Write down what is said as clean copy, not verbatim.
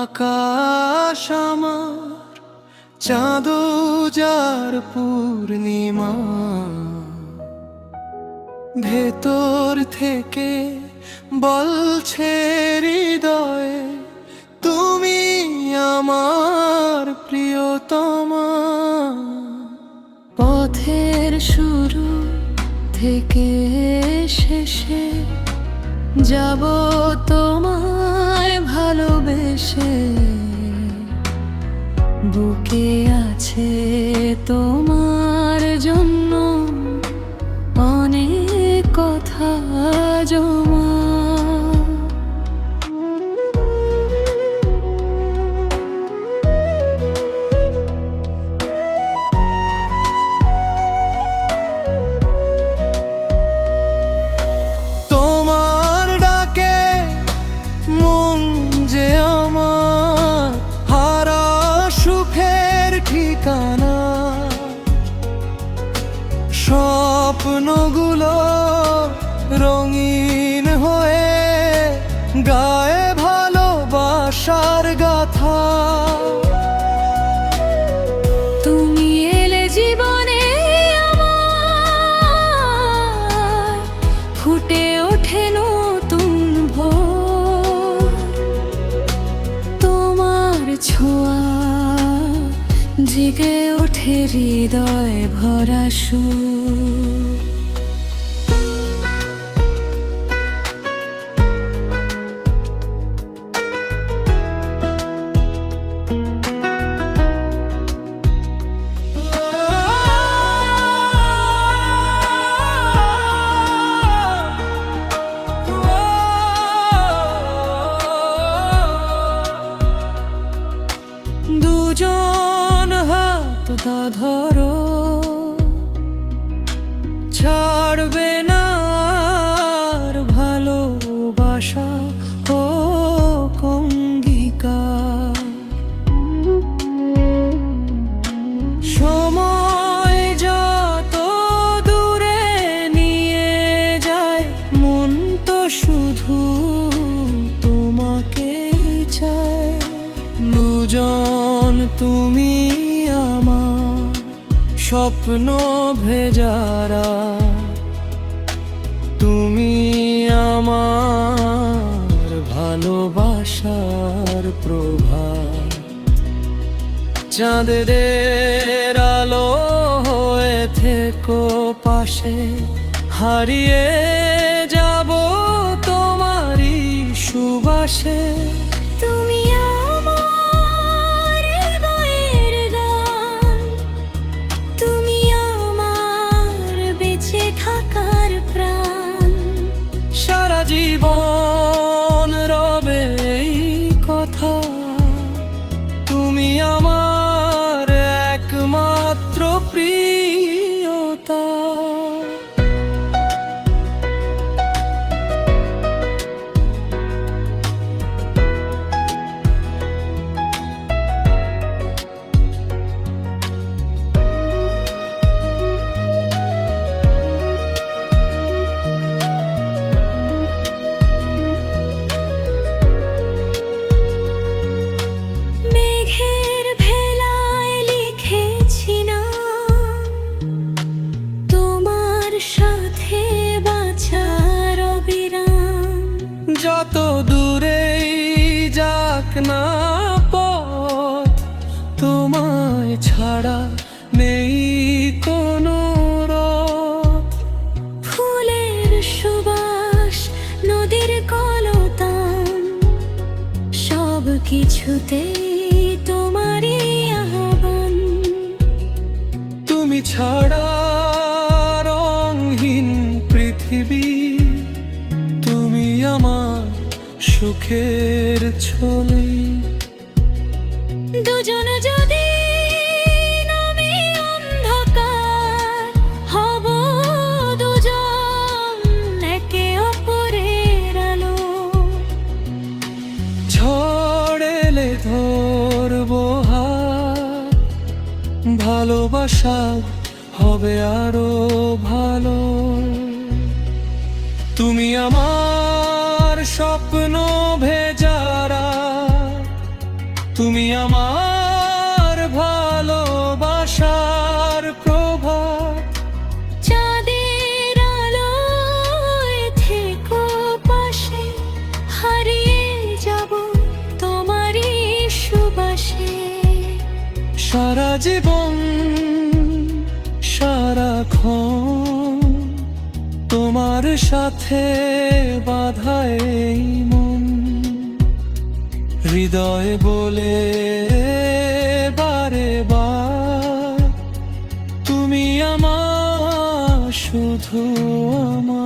আকাশ আমার চাঁদ যার পূর্ণিমা, ভেতর থেকে বলছে হৃদয়ে তুমি আমার প্রিয়তমা। পথের শুরু থেকে শেষে যাব তোমায় ভালোবেসে, বুকে আছে তোমার জন্য অনেক কথা জমা। তোমার ডাকে মন যে আমার হারা সুখের ঠিকানা, স্বপ্নগুলো রঙিন হয়ে গায়ে ভালোবাসার গাথা। তুমি এলে জীবনে আমার, ফুটে ওঠে নতুন ভোর। তোমার ছোঁয়া জেগে ওঠে হৃদয় ভরা সুর। দুজন হাত ধরো, ছাড়বে না আর ভালোবাসা ও অঙ্গীকার। সময় যত দূরে নিয়ে যায়, মন তো শুধু তোমাকে চায়। দুজন তুমি আমার স্বপ্ন ভেজারা, তুমি আমার ভালোবাসার প্রভাত। চাঁদের আলো হয়ে থেকো পাশে, হারিয়ে যাব তোমারই সুবাসে। তুমি আমার হৃদয়ের গান, তুমি আমার বেঁচে থাকার প্রাণ। সারা জীবন রবে এই কথা, তুমি আমার একমাত্র প্রিয়তা। মেঘের ভেলায় লিখেছি নাম, তোমার সাথে বাঁচার অবিরাম। যত দূরেই যাক না পথ, তোমায় ছাড়া নেই কোনো রথ। ফুলের সুবাস, নদীর কলতান, সব কিছুতেই তোমারই আহ্বান। তুমি ছাড়া রঙহীন পৃথিবী, তুমি আমার সুখের ছবি। দুজন যদি নামি অন্ধকার, হব দুজন একে অপরের আলো। ঝড় এলে ধরবো হাত, ভালোবাসা হবে আরো ভালো। তুমি আমার স্বপ্ন ভেজারা, তুমি আমার ভালোবাসার প্রভাত। চাঁদের আলোয় থেকো পাশে, হারিয়ে যাব তোমারই সুবাসে। সারা জীবন সারাক্ষণ তোমার সাথে বাঁধা এই মন, হৃদয় বলে বারে বার তুমি আমার, শুধু আমার।